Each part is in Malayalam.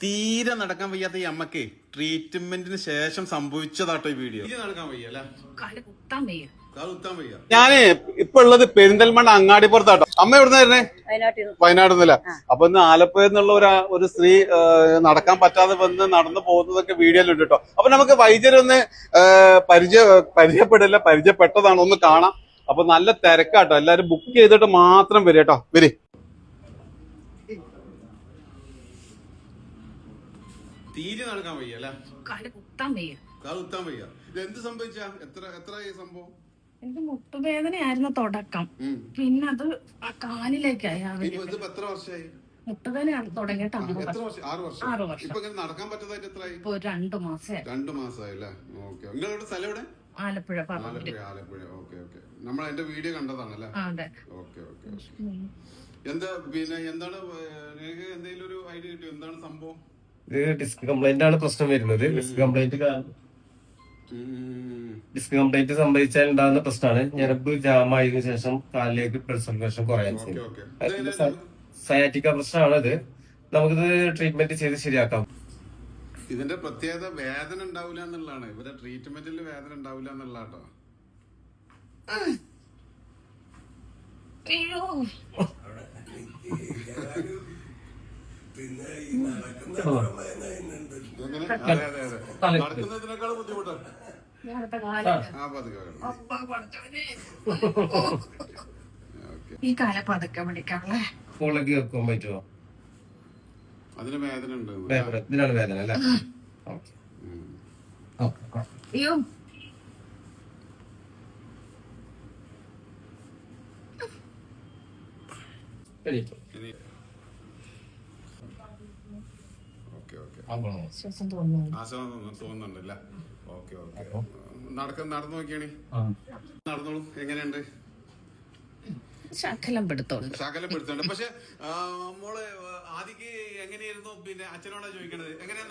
തീരെ നടക്കാൻ വയ്യാത്ത ഈ അമ്മക്ക് ട്രീറ്റ്മെന്റിന് ശേഷം സംഭവിച്ചതാട്ടോ ഈ വീഡിയോ. തീരെ നടക്കാൻ വയ്യ അല്ലെ? ഞാന് ഇപ്പൊ ഉള്ളത് പെരിന്തൽമണ്ണ അങ്ങാടിപ്പുറത്താട്ടോ. അമ്മ എവിടുന്ന വരുന്നേ? വയനാട്ടിൽ നിന്നല്ല. അപ്പൊ ഇന്ന് ആലപ്പുഴ എന്നുള്ള ഒരു സ്ത്രീ നടക്കാൻ പറ്റാതെ വന്ന് നടന്നു പോകുന്നതൊക്കെ വീഡിയോയിലുണ്ട് കേട്ടോ. അപ്പൊ നമുക്ക് വൈദ്യരൊന്ന് പരിചയപ്പെട്ടതാണ്, ഒന്ന് കാണാം. അപ്പൊ നല്ല തിരക്കാട്ടോ, എല്ലാരും ബുക്ക് ചെയ്തിട്ട് മാത്രം വരും കേട്ടോ. വരി. തീരെ നടക്കാൻ വയ്യ അല്ലെ? കുത്താൻ വയ്യ. ഇത് എന്ത് സംഭവിച്ചാ? എത്ര സംഭവം? എനിക്ക് മുട്ടുവേദനയായിരുന്നു തുടക്കം, പിന്നെ അത് കാലിലേക്കായി. എത്ര വർഷമായി മുട്ടുവേദന തുടങ്ങിയിട്ട്? 6 വർഷം. ഇപ്പൊ നടക്കാൻ പറ്റതായിട്ട് എത്രയായി? 2 മാസമായി. 2 മാസമായി അല്ലേ? ഓക്കെ. നിങ്ങളുടെ സ്ഥലം എവിടെ? ആലപ്പുഴ. ആലപ്പുഴ. ഓക്കെ. നമ്മൾ എന്റെ വീഡിയോ കണ്ടതാണല്ലേ? ഓക്കെ. എന്താ പിന്നെ എന്താണ് നിങ്ങൾക്ക് എന്തെങ്കിലും ഒരു ഐഡിയ കിട്ടിയോ? എന്താണ് സംഭവം? ഇത് ഡിസ്ക് കംപ്ലൈന്റ് ആണ് പ്രശ്നം വരുന്നത്. ഡിസ്ക് കംപ്ലൈന്റ് സംഭവിച്ചാൽ ഉണ്ടാകുന്ന പ്രശ്നമാണ്. ഞരമ്പ് ജാം ആയതിനു ശേഷം കാലിലേക്ക് ബ്ലഡ് സർക്കുലേഷൻ കുറയാൻ സയാറ്റിക്ക പ്രശ്നമാണത്. നമുക്കിത് ട്രീറ്റ്മെന്റ് ചെയ്ത് ശരിയാക്കാം. ഇതിന്റെ പ്രത്യേകത വേദന ഉണ്ടാവില്ല എന്നുള്ളതാണ്. ഇവരെ ട്രീറ്റ്മെന്റിൽ വേദന ഉണ്ടാവില്ല എന്നുള്ളതാട്ടോ. നടക്കുന്നതിനേക്കാൾ ബുദ്ധിമുട്ടാണ്. ഈ കാലം പതുക്കെ പിടിക്കാണല്ലേ? ഫോണിലേക്ക് വെക്കാൻ പറ്റുമോ? അതിന് വേദന ഉണ്ട്. ഇതിനാണ് വേദന അല്ലേ? അയ്യോ, ശ്വാസം തോന്നുന്നുണ്ടല്ലേ? ഓക്കെ. നടന്നു നോക്കിയാണി. നടന്നോളൂ. എങ്ങനെയുണ്ട്? ശകലം പെടുത്തോണ്ട്. പക്ഷെ മോള് ആദ്യക്ക് എങ്ങനെയായിരുന്നു? പിന്നെ അച്ഛനോടാ ചോദിക്കണത്. എങ്ങനെ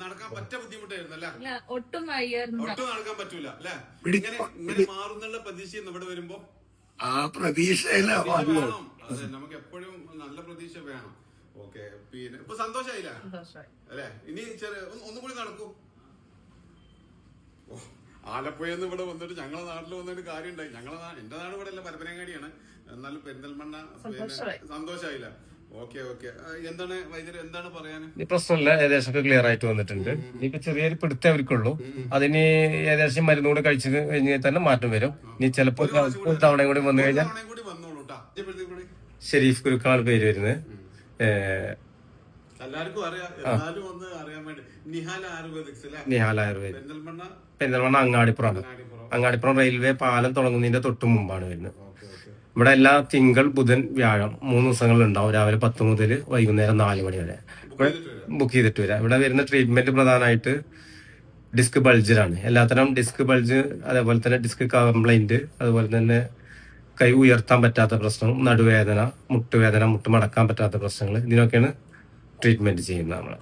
നടക്കാൻ പറ്റ ബുദ്ധിമുട്ടായിരുന്നു അല്ലേ? ഒട്ടും നടക്കാൻ പറ്റൂല അല്ലെ? ഇങ്ങനെ മാറുന്നുള്ള പ്രതീക്ഷ ഇവിടെ വരുമ്പോ വേണം. അതെ, നമുക്ക് എപ്പോഴും നല്ല പ്രതീക്ഷ വേണം. ഓക്കെ. പിന്നെ ഇപ്പൊ സന്തോഷായില്ല അല്ലെ? ഇനി ഒന്നും കൂടി നടക്കൂ. ആലപ്പുഴന്ന് ഇവിടെ വന്നിട്ട് ഞങ്ങളെ നാട്ടിൽ വന്നിട്ട് കാര്യം ഉണ്ടായി. എന്റെ നാട് ഇവിടെ അല്ല, പരപ്പനങ്ങാടിയാണ്. എന്നാലും പെരിന്തൽമണ്ണ. സന്തോഷായില്ല? ഓക്കെ. എന്താണ് വൈദ്യുതി എന്താണ് പറയാന്? പ്രശ്നമില്ല, ഏകദേശം ക്ലിയർ ആയിട്ട് വന്നിട്ടുണ്ട്. ഇനിയിപ്പോ ചെറിയൊരു പിടുത്തേ അവർക്കുള്ളൂ. അതിന് ഏകദേശം മരുന്നുകൂടെ കഴിച്ചു കഴിഞ്ഞാൽ തന്നെ മാറ്റം വരും. ഇനി ചിലപ്പോ ഒരു തവണ കൂടി വന്നു കഴിഞ്ഞാൽ. ഷെരീഫ് ഗുരുക്കളാണ് പേര് വരുന്നത്. എല്ലാവർക്കും അറിയാം. ഒന്ന് അറിയാൻ വേണ്ടി നിഹാൽ ആയുർവേദ് പെരിന്തൽമണ്ണ അങ്ങാടിപ്പുറം റെയിൽവേ പാലം തുടങ്ങുന്നതിന്റെ തൊട്ട് മുമ്പാണ് വരുന്നത്. ഇവിടെ എല്ലാ തിങ്കൾ, ബുധൻ, വ്യാഴം 3 ദിവസങ്ങളിൽ ഉണ്ടാവും. രാവിലെ 10 മുതൽ വൈകുന്നേരം 4 മണി വരെ ബുക്ക് ചെയ്തിട്ട് വരാം. ഇവിടെ വരുന്ന ട്രീറ്റ്മെന്റ് പ്രധാനമായിട്ട് ഡിസ്ക് ബൾജിലാണ്. എല്ലാത്തരം ഡിസ്ക് ബൾജ്, അതേപോലെ തന്നെ ഡിസ്ക് കംപ്ലൈന്റ്, അതുപോലെ തന്നെ കൈ ഉയർത്താൻ പറ്റാത്ത പ്രശ്നം, നടുവേദന, മുട്ടുവേദന, മുട്ട് മടക്കാൻ പറ്റാത്ത പ്രശ്നങ്ങൾ, ഇതിനൊക്കെയാണ് ട്രീറ്റ്മെന്റ് ചെയ്യുന്നത് നമ്മൾ.